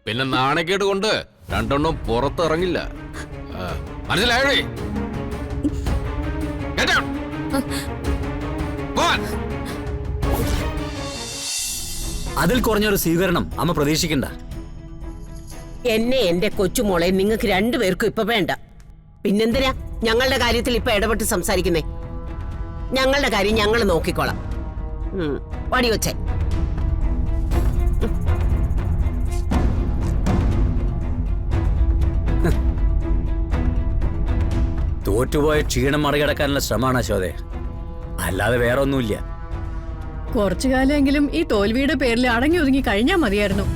പിന്നെ നാണക്കേട് കൊണ്ട് രണ്ടെണ്ണം പുറത്തിറങ്ങില്ല. മനസ്സിലായോ? അതിൽ കുറഞ്ഞൊരു സ്വീകരണം അമ്മ പ്രതീക്ഷിക്കണ്ട. എന്നെ എന്റെ കൊച്ചുമോളെ നിങ്ങൾക്ക് രണ്ടുപേർക്കും ഇപ്പൊ വേണ്ട. പിന്നെന്തിനാ ഞങ്ങളുടെ കാര്യത്തിൽ ഇപ്പൊ ഇടപെട്ട് സംസാരിക്കുന്നേ? ഞങ്ങളുടെ കാര്യം ഞങ്ങൾ നോക്കിക്കോളാം. വടി വച്ചേ. തോറ്റുപോയ ക്ഷീണം മറികടക്കാനുള്ള ശ്രമമാണ് അശോതെ, അല്ലാതെ വേറെ ഒന്നുമില്ല. കുറച്ചു കാലമെങ്കിലും ഈ തോൽവിയുടെ പേരിൽ അടങ്ങി ഒതുങ്ങി കഴിഞ്ഞാ മതിയായിരുന്നു.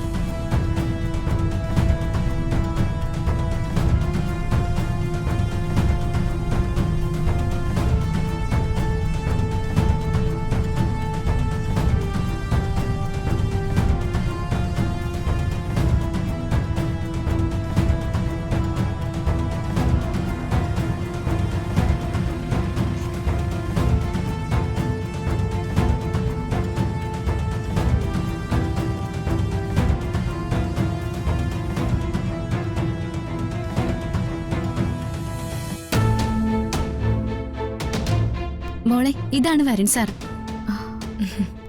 മോളെ, ഇതാണ് വരുൺ സാർ.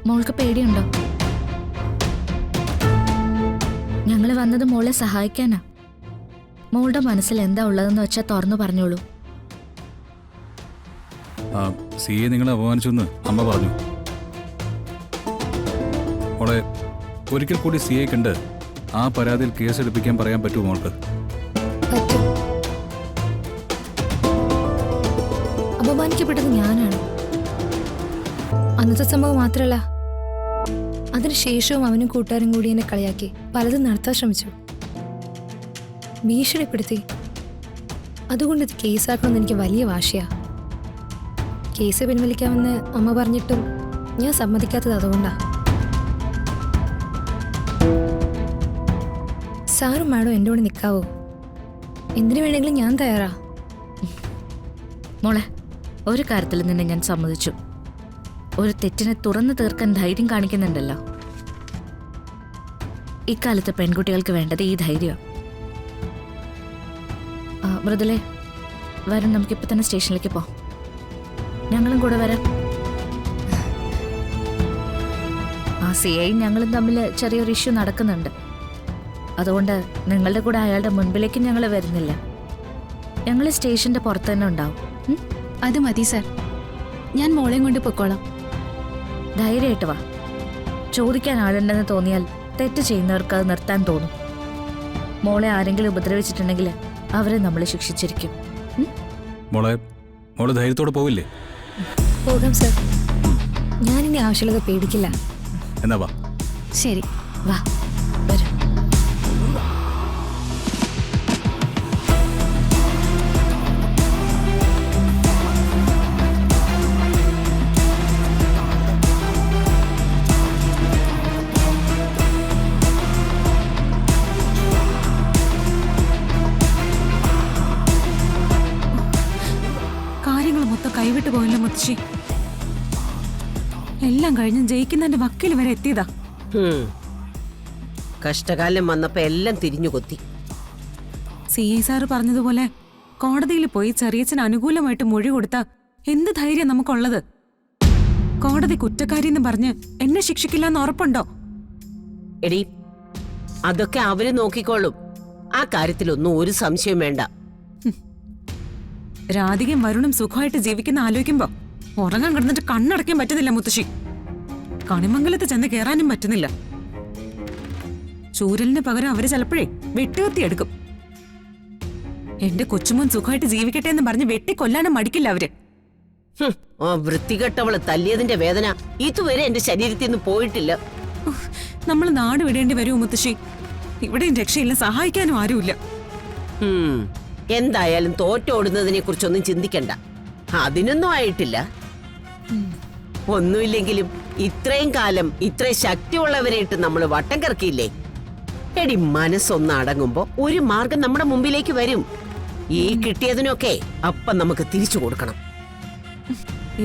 മോൾക്ക് പേടിയുണ്ടോ? ഞങ്ങള് വന്നത് മോളെ സഹായിക്കാനാ. മോളുടെ മനസ്സിൽ എന്താ ഉള്ളതെന്ന് വെച്ചാൽ തുറന്നു പറഞ്ഞോളൂ. സിയെ നിങ്ങളെ അപമാനിച്ചെന്ന് അമ്മ പറഞ്ഞു. മോളെ, ഒരിക്കൽ കൂടി സിയെ കണ്ട് ആ പരാതിയിൽ കേസെടുപ്പിക്കാൻ പറയാൻ പറ്റുമോ മോൾക്ക്? അപമാനിക്കപ്പെട്ടത് ഞാനാണ്. അന്നത്തെ സംഭവം മാത്രമല്ല, അതിനുശേഷവും അവനും കൂട്ടുകാരും കൂടി എന്നെ കളിയാക്കി പലതും നടത്താൻ ശ്രമിച്ചു, ഭീഷണിപ്പെടുത്തി. അതുകൊണ്ട് ഇത് കേസാക്കണമെന്ന് എനിക്ക് വലിയ വാശിയാ. കേസ് പിൻവലിക്കാമെന്ന് അമ്മ പറഞ്ഞിട്ടും ഞാൻ സമ്മതിക്കാത്തത് അതുകൊണ്ടാ. സാറും മാഡം എൻ്റെ കൂടെ നിൽക്കാവോ? എന്തിനു വേണമെങ്കിലും ഞാൻ തയ്യാറാ. മോളെ, ഒരു കാര്യത്തിൽ നിന്നെ ഞാൻ സമ്മതിച്ചു. ഒരു തെറ്റിനെ തുറന്നു തീർക്കാൻ ധൈര്യം കാണിക്കുന്നുണ്ടല്ലോ. ഇക്കാലത്ത് പെൺകുട്ടികൾക്ക് വേണ്ടത് ഈ ധൈര്യം. മൃദുലേ, വരും, നമുക്കിപ്പോ തന്നെ സ്റ്റേഷനിലേക്ക് പോവാം. ഞങ്ങളും കൂടെ വരാം. സിഐ ഞങ്ങളും തമ്മിൽ ചെറിയൊരു ഇഷ്യൂ നടക്കുന്നുണ്ട്. അതുകൊണ്ട് നിങ്ങളുടെ കൂടെ അയാളുടെ മുൻപിലേക്ക് ഞങ്ങൾ വരുന്നില്ല. ഞങ്ങൾ സ്റ്റേഷന്റെ പുറത്ത് തന്നെ ഉണ്ടാവും. അത് മതി സാർ, ഞാൻ മോളെയും കൊണ്ട് പൊക്കോളാം. ധൈര്യമായിട്ട് വാ. ചോദിക്കാൻ ആളുണ്ടെന്ന് തോന്നിയാൽ തെറ്റ് ചെയ്യുന്നവർക്ക് അത് നിർത്താൻ തോന്നും. മോളെ ആരെങ്കിലും ഉപദ്രവിച്ചിട്ടുണ്ടെങ്കിൽ അവരെ നമ്മൾ ശിക്ഷിച്ചിരിക്കും. മോളെ ധൈര്യത്തോടെ പോവില്ലേ? പോകാം സർ, ഞാനിനി ആവശ്യമുള്ളത് പേടിക്കില്ല. എന്നാ വാ. ശരി, വാ, വരും. കൈവിട്ടു പോയല്ലോ മുത്തശ്ശി. എല്ലാം കഴിഞ്ഞ് ജയിക്കുന്നതിന്റെ വക്കീൽ വരെ എത്തിയതാ. കഷ്ടകാലം വന്നപ്പോ എല്ലാം തിരിഞ്ഞു കൊത്തി. CI സാറ് പറഞ്ഞതുപോലെ കോടതിയിൽ പോയി ചെറിയച്ഛന് അനുകൂലമായിട്ട് മൊഴി കൊടുത്ത എന്ത് ധൈര്യം നമുക്കുള്ളത്? കോടതി കുറ്റക്കാരിന്ന് പറഞ്ഞ് എന്നെ ശിക്ഷിക്കില്ലെന്ന് ഉറപ്പുണ്ടോ? എടി, അതൊക്കെ അവര് നോക്കിക്കോളും. ആ കാര്യത്തിലൊന്നും ഒരു സംശയം വേണ്ട. രാധികയും വരുണും സുഖമായിട്ട് ജീവിക്കുന്ന ആലോചിക്കുമ്പോ ഉറങ്ങാൻ കിടന്നിട്ട് കണ്ണടയ്ക്കാൻ പറ്റുന്നില്ല മുത്തശ്ശി. കണിമംഗലത്ത് ചെന്ന് കയറാനും പറ്റുന്നില്ല. ചൂരലിന് പകരം അവര് ചിലപ്പോഴേ വെട്ടുകത്തി എടുക്കും. എന്റെ കൊച്ചുമോൻ സുഖമായിട്ട് ജീവിക്കട്ടെ എന്ന് പറഞ്ഞ് വെട്ടിക്കൊല്ലാനും മടിക്കില്ല അവര്. ആ വൃത്തികെട്ടവള് തല്ലിയതിന്റെ വേദന ഇതുവരെ എന്റെ ശരീരത്തിൽ നിന്ന് പോയിട്ടില്ല. നമ്മൾ നാട് വിടേണ്ടി വരുമോ മുത്തശ്ശി? ഇവിടെയും രക്ഷയില്ല, സഹായിക്കാനും ആരുമില്ല. എന്തായാലും തോറ്റോടുന്നതിനെ കുറിച്ചൊന്നും ചിന്തിക്കണ്ട. അതിനൊന്നും ആയിട്ടില്ല. ഒന്നുമില്ലെങ്കിലും ഇത്രയും കാലം ഇത്രയും ശക്തിയുള്ളവരായിട്ട് നമ്മൾ വട്ടം കറക്കിയില്ലേ? എടി, മനസ്സൊന്ന് അടങ്ങുമ്പോ ഒരു മാർഗം നമ്മുടെ മുമ്പിലേക്ക് വരും. ഈ കിട്ടിയതിനൊക്കെ അപ്പം നമുക്ക് തിരിച്ചു കൊടുക്കണം.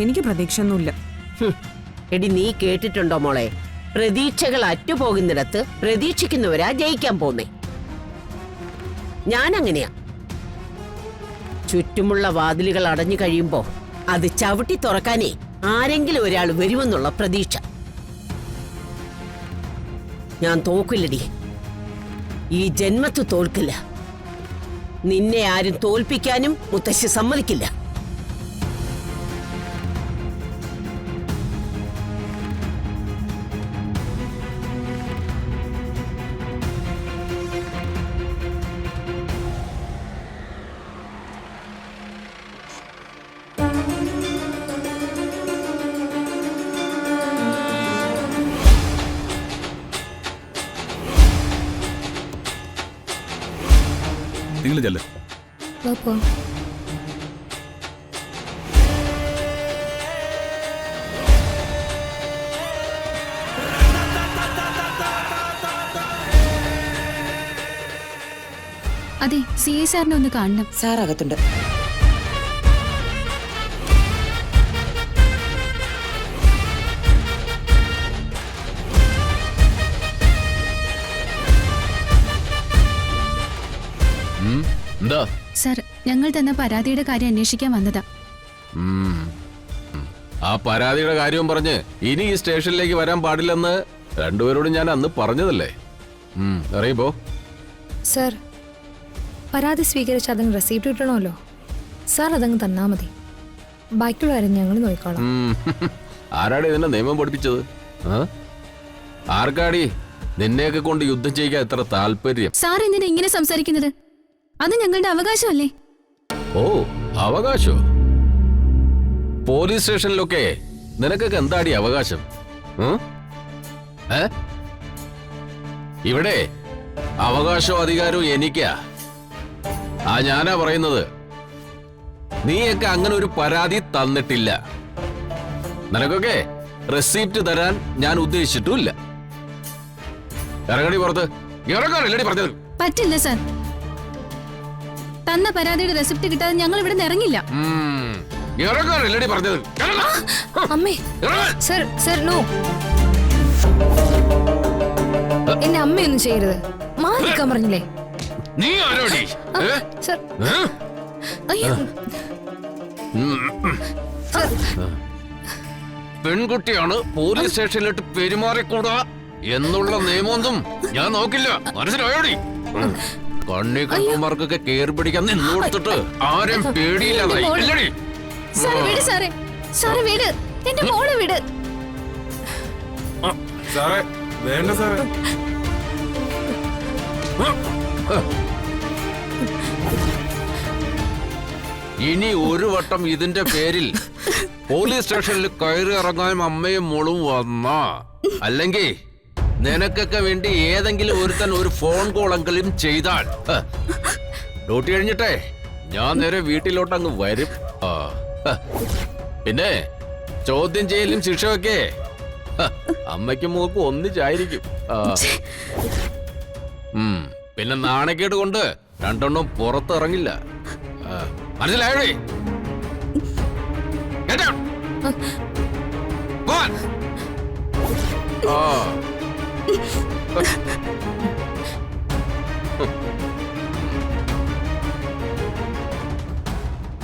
എനിക്ക് പ്രതീക്ഷയൊന്നുമില്ല. എടി, നീ കേട്ടിട്ടുണ്ടോ മോളെ, പ്രതീക്ഷകൾ അറ്റുപോകുന്നിടത്ത് പ്രതീക്ഷിക്കുന്നവരാ ജയിക്കാൻ പോന്നേ. ഞാൻ അങ്ങനെയാ. ചുറ്റുമുള്ള വാതിലുകൾ അടഞ്ഞു കഴിയുമ്പോ അത് ചവിട്ടി തുറക്കാനേ ആരെങ്കിലും ഒരാൾ വരുമെന്നുള്ള പ്രതീക്ഷ. ഞാൻ തോക്കില്ലടി, ഈ ജന്മത്ത് തോൽക്കില്ല. നിന്നെ ആരും തോൽപ്പിക്കാനും മുത്തശ്ശി സമ്മതിക്കില്ല. നിങ്ങൾ ചെല്ല്. വാ പോവാം. അതെ, സി ഐ സാറിനെ ഒന്ന് കാണണം. സാർ അകത്തുണ്ട്. എന്താ? സാർ, ഞങ്ങൾ തന്ന പരാതിയുടെ കാര്യം അന്വേഷിക്കാൻ വന്നതാ. ആ പരാതിയുടെ കാര്യവും പറഞ്ഞ് ഇനി ഈ സ്റ്റേഷനിലേക്ക് വരാൻ പാടില്ലെന്ന് രണ്ടുപേരോടും ഞാൻ അന്ന് പറഞ്ഞതല്ലേ? അറിയുമ്പോ സാർ, പരാതി സ്വീകരിച്ച് അതങ്ങ് റെസിപ്റ്റ് കിട്ടണമല്ലോ. സാർ അതങ്ങ് തന്നാ മതി. ബാക്കിയുള്ള കാര്യം ഞങ്ങൾ നോക്കിക്കോളാം. ആരാടി ഇതിന്റെ നിയമം പഠിപ്പിച്ചത്? ആർക്കാടി നിന്നെയൊക്കെ കൊണ്ട് യുദ്ധം ചെയ്യിക്കാൻ എത്ര താല്പര്യം? സാർ എന്തിനാ ഇങ്ങനെ സംസാരിക്കുന്നത്? അത് ഞങ്ങളുടെ അവകാശമല്ലേ? ഓ, അവകാശോ? പോലീസ് സ്റ്റേഷനിലൊക്കെ നിനക്കൊക്കെ എന്താടി അവകാശം? ഇവിടെ അവകാശവും അധികാരവും എനിക്കാ. ഞാനാ പറയുന്നത്. നീയൊക്കെ അങ്ങനെ ഒരു പരാതി തന്നിട്ടില്ല. നിനക്കൊക്കെ റെസിപ്റ്റ് തരാൻ ഞാൻ ഉദ്ദേശിച്ചിട്ടുമില്ല. ഇറങ്ങടി പുറത്ത്. ഇറങ്ങാറില്ലടി പറഞ്ഞത്. പറ്റില്ല സാർ. തന്ന പരാതിയുടെ റെസിപ്റ്റ് കിട്ടാതെ ഞങ്ങൾ ഇവിടെ നിന്ന് ഇറങ്ങില്ല. ഇറങ്ങാറില്ലടി പറഞ്ഞത്. അമ്മേ, സർ സർ നോ. എന്നെ അമ്മയൊന്നും ചെയ്യരുത്. മാറിക്കാൻ പറഞ്ഞില്ലേ? നീ ആരോടി? സർ, അയ്യോ പെൺകുട്ടിയാണ് പോലീസ് സ്റ്റേഷനിലിട്ട് പെരുമാറിക്കൂടാ എന്നുള്ള നിയമമൊന്നും ഞാൻ നോക്കില്ല. മനസ്സിലായോടി? കണ്ണി കണ്ണുമാർക്കൊക്കെ കേറി പിടിക്കാൻ നിന്ന് കൊടുത്തിട്ട് ആരും പേടിയില്ലാതായി. ഇല്ലടി? സാറേ വിട്, സാറേ സാറേ വിട്, എന്റെ മോളെ വിട്. സാറേ വേണ്ട സാറേ. ഇനി ഒരു വട്ടം ഇതിന്റെ പേരിൽ പോലീസ് സ്റ്റേഷനിൽ കയറി ഇറങ്ങാൻ അമ്മയും മോളും വന്നാ, അല്ലെങ്കിൽ നിനക്കൊക്കെ വേണ്ടി ഏതെങ്കിലും ഒരുത്തൻ ഒരു ഫോൺ കോളെങ്കിലും ചെയ്താൽ ഡ്യൂട്ടി കഴിഞ്ഞിട്ടേ ഞാൻ നേരെ വീട്ടിലോട്ട് അങ്ങ് വരും. പിന്നെ ചോദ്യം ചെയ്യലും ശിക്ഷയൊക്കെ അമ്മയ്ക്കും മോക്കും ഒന്നിച്ചായിരിക്കും. പിന്നെ നാണക്കേട് കൊണ്ട് രണ്ടെണ്ണം പുറത്തിറങ്ങില്ല. മനസ്സിലായോടി?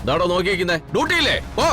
ഇതാടോ നോക്കിയിരിക്കുന്നേ? ഡ്യൂട്ടിയില്ലേ? ഓ